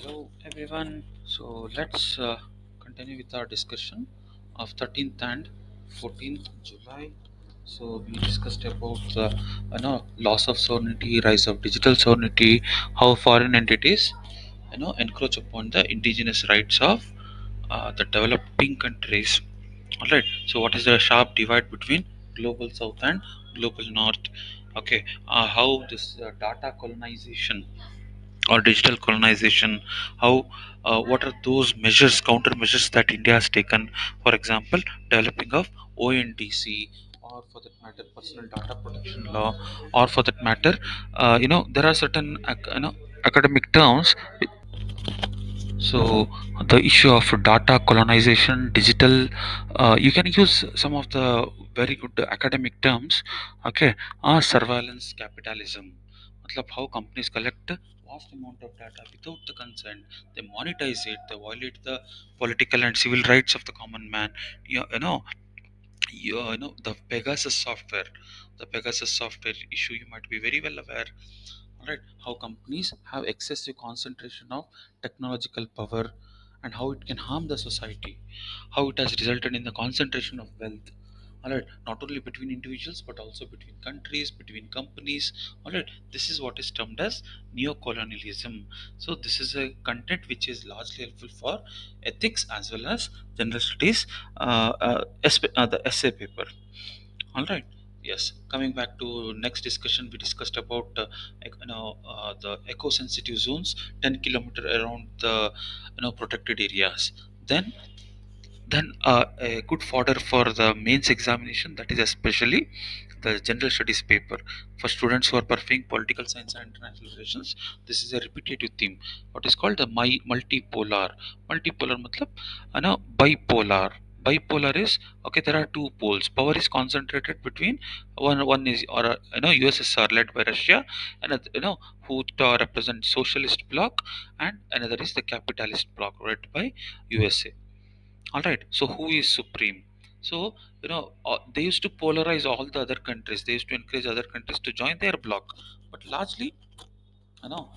Hello everyone. So let's continue with our discussion of 13th and 14th July. So we discussed about the loss of sovereignty, rise of digital sovereignty, how foreign entities encroach upon the indigenous rights of the developing countries. All right. So what is the sharp divide between global south and global north? Okay. How this data colonization or digital colonization, how what are those measures, countermeasures that India has taken? For example, developing of ONDC, or for that matter personal data protection law, or for that matter there are certain academic terms. So the issue of data colonization, digital, you can use some of the very good academic terms. Okay, surveillance capitalism. मतलब how companies collect vast amount of data without the consent, they monetize it, they violate the political and civil rights of the common man. The Pegasus software issue, you might be very well aware. All right, how companies have excessive concentration of technological power, and how it can harm the society, how it has resulted in the concentration of wealth. All right, not only between individuals but also between countries, between companies. All right, this is what is termed as neo-colonialism. So this is a content which is largely helpful for ethics as well as general studies, the essay paper. All right. Yes. Coming back to next discussion, we discussed about the eco-sensitive zones, 10 kilometer around the protected areas. Then a good fodder for the mains examination, that is especially the general studies paper for students who are pursuing political science and international relations. This is a repetitive theme, what is called the multipolar matlab bipolar. Bipolar is, okay, there are two poles, power is concentrated between one is, or USSR led by Russia, and who represent socialist bloc, and another is the capitalist bloc led by USA. All right, so who is supreme? So they used to polarize all the other countries, they used to encourage other countries to join their bloc, but largely you know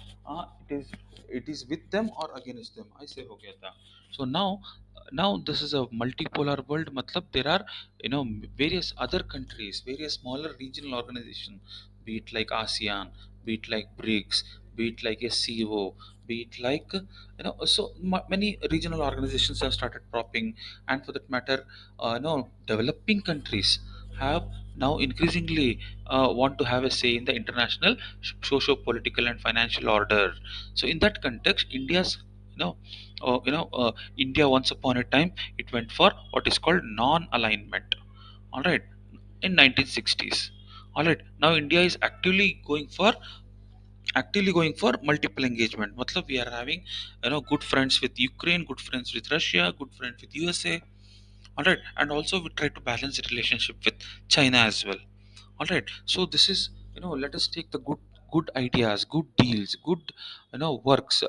it is with them or against them, I say ho gaya tha. So now this is a multipolar world, matlab there are various other countries, various smaller regional organizations, be it like ASEAN, be it like BRICS, be it like SCO, be it like many regional organizations have started propping. And for that matter, developing countries have now increasingly want to have a say in the international socio-political and financial order. So in that context, India's you know India, once upon a time, it went for what is called non-alignment. All right, in 1960s. All right, now India is actively going for multiple engagement. Matlab, we are having good friends with Ukraine, good friends with Russia, good friends with USA. All right, and also we try to balance the relationship with China as well. All right, so this is, let us take the good ideas, good deals, good works,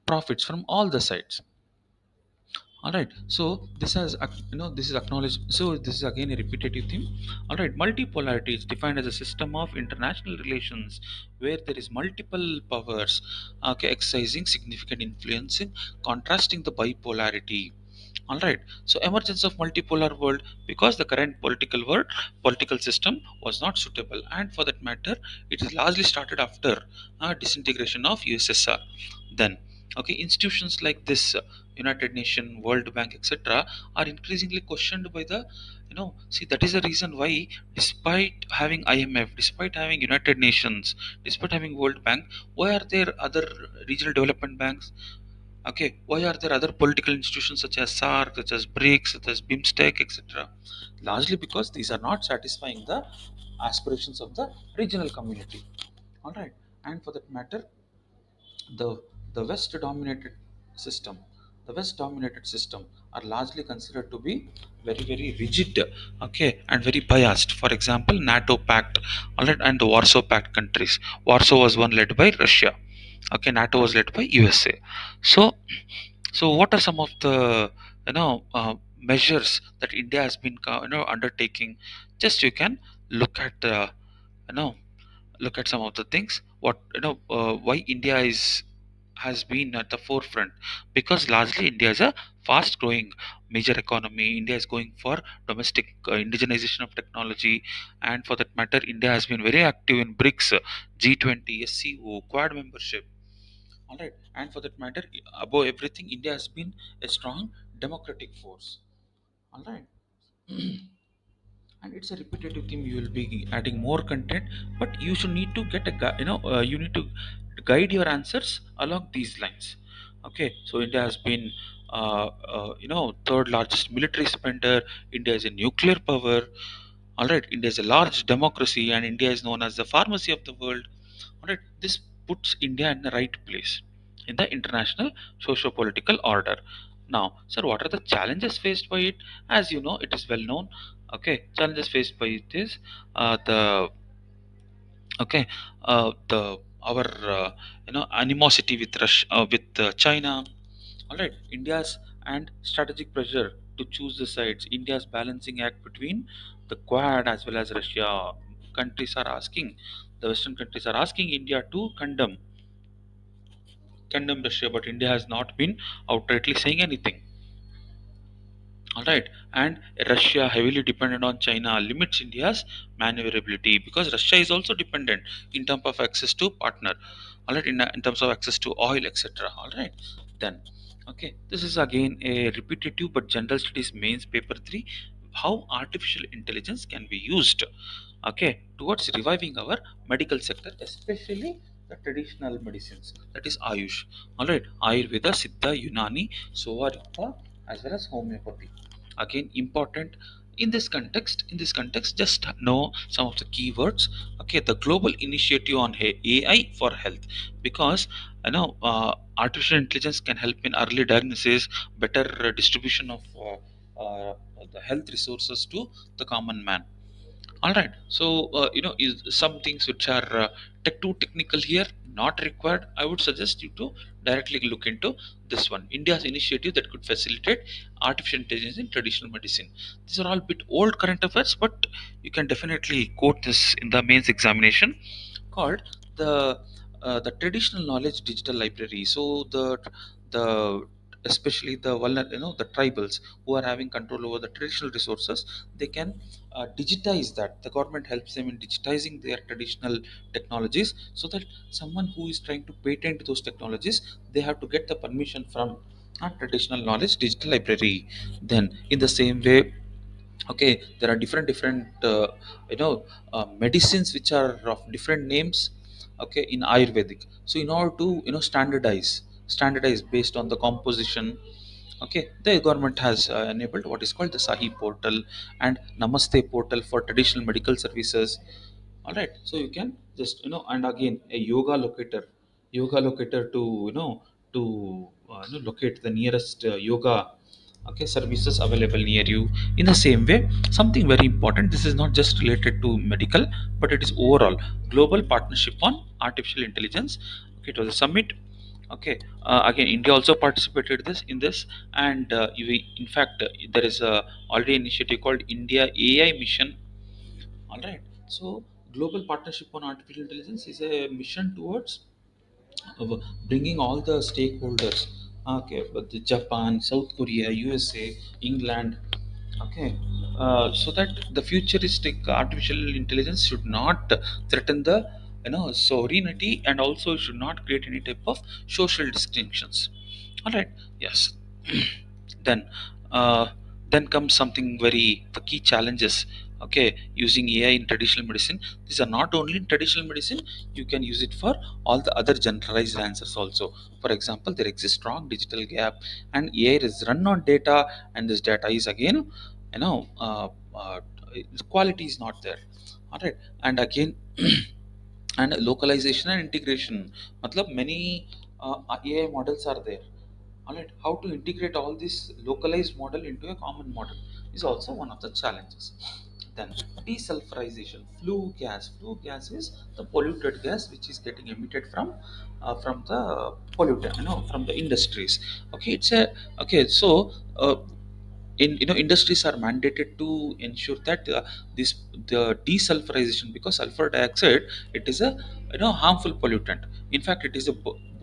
profits from all the sides. All right, so this is acknowledged. So this is again a repetitive theme. All right, multipolarity is defined as a system of international relations where there is multiple powers, okay, exercising significant influence in contrasting the bipolarity. All right, so emergence of multipolar world, because the current political system was not suitable, and for that matter, it is largely started after disintegration of USSR. Then, okay, institutions like this, United Nation, World Bank, etc., are increasingly questioned by the, see, that is the reason why, despite having IMF, despite having United Nations, despite having World Bank, why are there other regional development banks? Okay, why are there other political institutions such as SARC, such as BRICS, such as BIMSTEC, etc.? Largely because these are not satisfying the aspirations of the regional community. All right, and for that matter, the the system, the West dominated system are largely considered to be very rigid, okay, and very biased. For example, NATO pact, all right, and the Warsaw Pact countries. Warsaw was one led by Russia. Okay, NATO was led by USA. So what are some of the measures that India has been undertaking? Just you can look at the you know look at some of the things, what why India is has been at the forefront, because largely India is a fast growing major economy. India is going for domestic indigenization of technology, and for that matter, India has been very active in BRICS, G20, SCO, Quad membership. All right, and for that matter, above everything, India has been a strong democratic force. All right. And it's a repetitive theme. You will be adding more content, but you should need to get a you need to guide your answers along these lines. Okay, so India has been third largest military spender. India is a nuclear power. All right, India is a large democracy, and India is known as the pharmacy of the world. All right, this puts India in the right place in the international socio-political order. Now, sir, what are the challenges faced by it? As you know, it is well known. Okay, challenges faced by it is the okay the our animosity with Russia, with China. All right, India's and strategic pressure to choose the sides. India's balancing act between the Quad as well as Russia. Countries are asking, the Western countries are asking India to condemn Russia, but India has not been outrightly saying anything. All right, and Russia heavily dependent on China limits India's maneuverability, because Russia is also dependent in terms of access to partner. All right, in terms of access to oil, etc. All right, then okay, this is again a repetitive but general studies mains paper three. How artificial intelligence can be used, okay, towards reviving our medical sector, especially the traditional medicines, that is Ayush. All right, Ayurveda, Siddha, Unani, Sovarita, as well as homeopathy. Again, important in this context, just know some of the keywords. Okay, the global initiative on AI for health, because artificial intelligence can help in early diagnosis, better distribution of the health resources to the common man. All right. So, is some things which are too technical here, not required. I would suggest you to directly look into this one. India's initiative that could facilitate artificial intelligence in traditional medicine. These are all bit old current affairs, but you can definitely quote this in the mains examination, called the traditional knowledge digital library. So the especially the tribals who are having control over the traditional resources, they can digitize that. The government helps them in digitizing their traditional technologies, so that someone who is trying to patent those technologies, they have to get the permission from a traditional knowledge digital library. Then in the same way, okay, there are different you know medicines which are of different names, okay, in Ayurvedic. So in order to standardize based on the composition, okay, the government has enabled what is called the Sahi portal and Namaste portal for traditional medical services. All right, so you can just and again a yoga locator to to locate the nearest yoga, okay, services available near you. In the same way, something very important, this is not just related to medical, but it is overall global partnership on artificial intelligence. Okay, it was a summit. Okay, again, India also participated in this, and in fact, there is a already initiative called India AI mission. All right. So, global partnership on artificial intelligence is a mission towards bringing all the stakeholders. Okay, but the Japan, South Korea, USA, England. Okay, so that the futuristic artificial intelligence should not threaten the sovereignty, and also should not create any type of social distinctions. All right. Yes. then uh, then comes something very the key challenges. Okay, using AI in traditional medicine, these are not only in traditional medicine, you can use it for all the other generalized answers also. For example, there exists strong digital gap, and AI is run on data, and this data is again you know uh, uh, the quality is not there. All right, and again and localization and integration, matlab many AI models are there. All right, how to integrate all this localized model into a common model is also one of the challenges. Then desulfurization, flue gas is the polluted gas which is getting emitted from the pollutant, from the industries. Okay, it's a okay, so uh, in industries are mandated to ensure that this the desulfurization, because sulfur dioxide, it is a harmful pollutant. In fact, it is a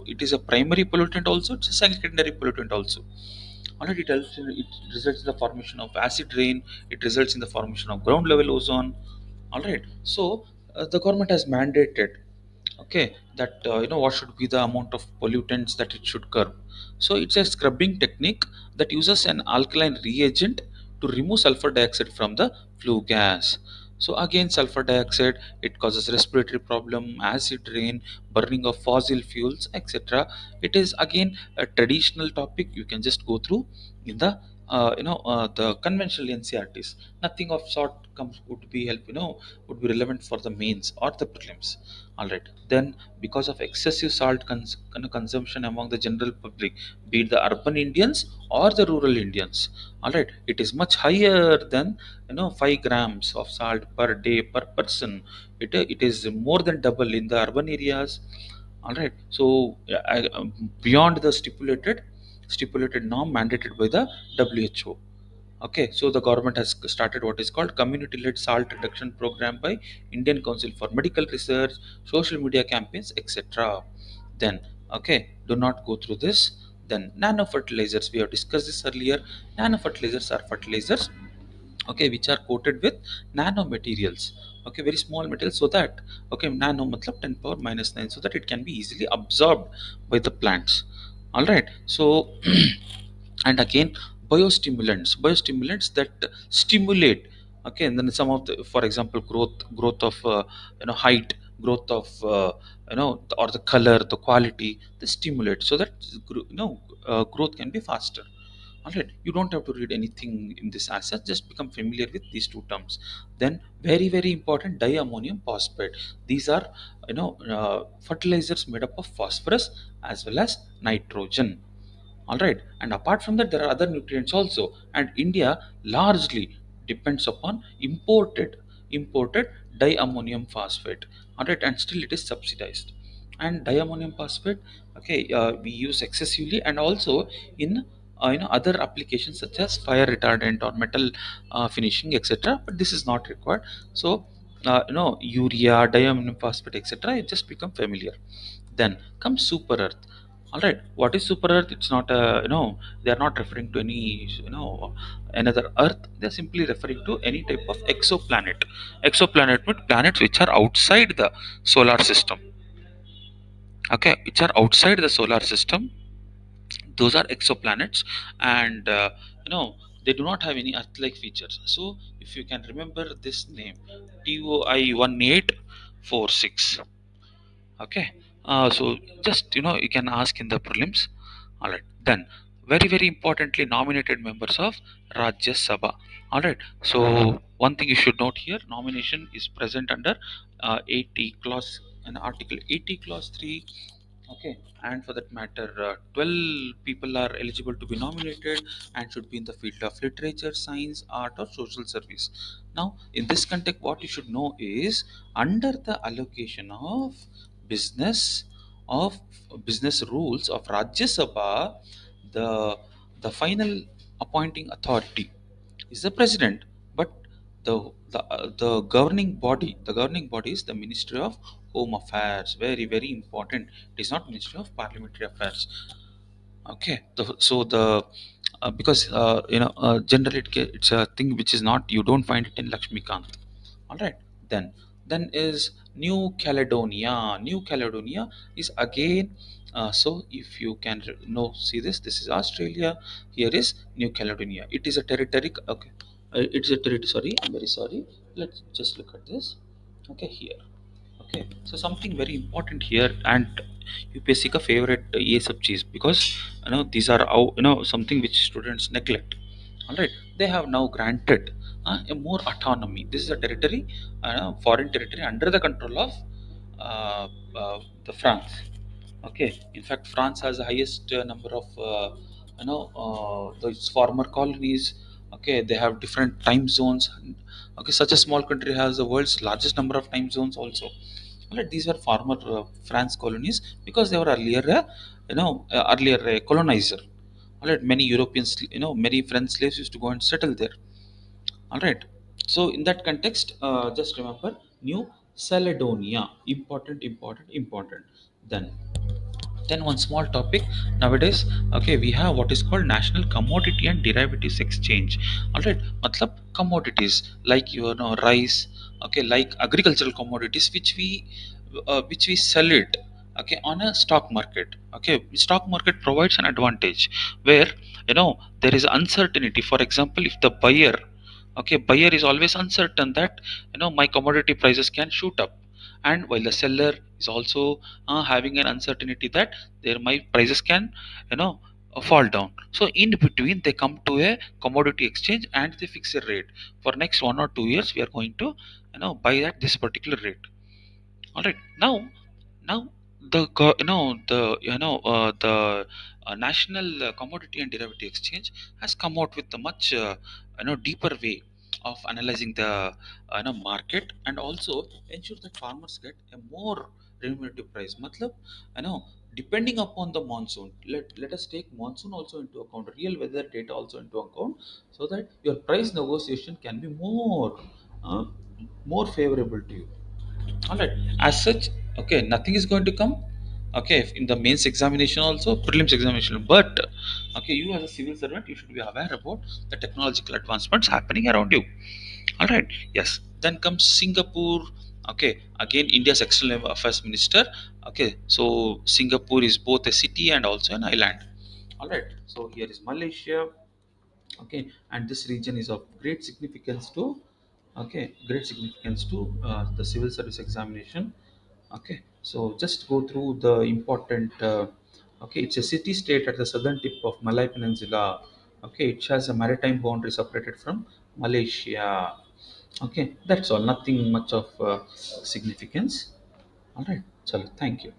it is a primary pollutant also, it's a secondary pollutant also. Alright, it results in the formation of acid rain, it results in the formation of ground level ozone. Alright, so the government has mandated, okay, that what should be the amount of pollutants that it should curb. So it's a scrubbing technique that uses an alkaline reagent to remove sulfur dioxide from the flue gas. So again, sulfur dioxide, it causes respiratory problem, acid rain, burning of fossil fuels, etc. It is again a traditional topic, you can just go through in the the conventional NCRTs. Nothing of sort comes would be help, would be relevant for the mains or the prelims. All right, then because of excessive salt consumption among the general public, be it the urban Indians or the rural Indians, all right, it is much higher than 5 grams of salt per day per person. It is more than double in the urban areas. All right, so beyond the stipulated norm mandated by the WHO. Okay, so the government has started what is called community-led salt reduction program by Indian Council for Medical Research, social media campaigns, etc. Then, okay, do not go through this. Then nano fertilizers, we have discussed this earlier. Nano fertilizers are fertilizers, okay, which are coated with nano materials, okay, very small materials, so that, okay, nano matlab 10 power minus 9, so that it can be easily absorbed by the plants. All right, so and again, biostimulants that stimulate, okay, and then some of the, for example, growth of height, growth of or the color, the quality, the stimulate, so that growth can be faster. All right, you don't have to read anything in this asset, just become familiar with these two terms. Then very very important, diammonium phosphate. These are fertilizers made up of phosphorus as well as nitrogen. All right, and apart from that, there are other nutrients also, and India largely depends upon imported diammonium phosphate. All right, and still it is subsidized. And diammonium phosphate, okay, we use excessively, and also in other applications such as fire retardant or metal finishing, etc., but this is not required. So urea, diammonium phosphate, etc., it just become familiar. Then comes super earth. All right, what is super earth? It's not a, they are not referring to any, another earth, they're simply referring to any type of exoplanet. Exoplanet means planets which are outside the solar system, okay, which are outside the solar system. Those are exoplanets. And they do not have any earth like features. So if you can remember this name, TOI 1846. Okay, so just you can ask in the prelims. All right, then very very importantly, nominated members of Rajya Sabha. All right, so one thing you should note here, nomination is present under 80 clause, and article 80 clause 3. Okay, and for that matter, 12 people are eligible to be nominated and should be in the field of literature, science, art, or social service. Now, in this context, what you should know is, under the allocation business of business rules of Rajya Sabha, the final appointing authority is the president, but the governing body is the Ministry of Home Affairs. Very very important. It is not Ministry of Parliamentary Affairs. Okay, so the because generally it's a thing which is not, you don't find it in Lakshmikant. All right, then is New Caledonia. New Caledonia is again, so if you can know, see this, this is Australia, here is New Caledonia. It is a territory, okay, it's a territory, sorry, I'm very sorry. Let's just look at this. Okay, here. Okay, so something very important here, and you basic a favorite EA subjects, because these are something which students neglect. All right, they have now granted a more autonomy. This is a territory, foreign territory under the control of uh, the France. Okay, in fact, France has the highest number of those former colonies. Okay, they have different time zones. Okay, such a small country has the world's largest number of time zones also. Alright, these were former France colonies, because they were earlier, earlier colonizer. Alright, many Europeans, many French slaves used to go and settle there. Alright, so in that context, just remember New Caledonia, important, important, important. Then Then one small topic nowadays, okay, we have what is called national commodity and derivatives exchange. All right, matlab commodities like you know rice, okay, like agricultural commodities which we sell it, okay, on a stock market. Okay, stock market provides an advantage where you know there is uncertainty. For example, if the buyer, okay, buyer is always uncertain that you know my commodity prices can shoot up, and while the seller is also having an uncertainty that their my prices can you know fall down. So in between they come to a commodity exchange and they fix a rate for next 1 or 2 years we are going to you know buy at this particular rate. All right, now the national commodity and derivative exchange has come out with a much deeper way of analyzing the market, and also ensure that farmers get a more remunerative price. Matlab, you know depending upon the monsoon, let us take monsoon also into account, real weather data also into account, so that your price negotiation can be uh, more favorable to you. All right. As such, okay, nothing is going to come. Okay, in the mains examination also, prelims examination. But okay, you as a civil servant, you should be aware about the technological advancements happening around you. All right. Yes. Then comes Singapore. Okay. Again, India's external affairs minister. Okay. So Singapore is both a city and also an island. All right. So here is Malaysia. Okay, and this region is of great significance to, okay, great significance to the civil service examination. Okay, so just go through the important okay, it's a city state at the southern tip of Malay Peninsula. Okay, it has a maritime boundary separated from Malaysia. Okay, that's all, nothing much of significance. All right, so thank you.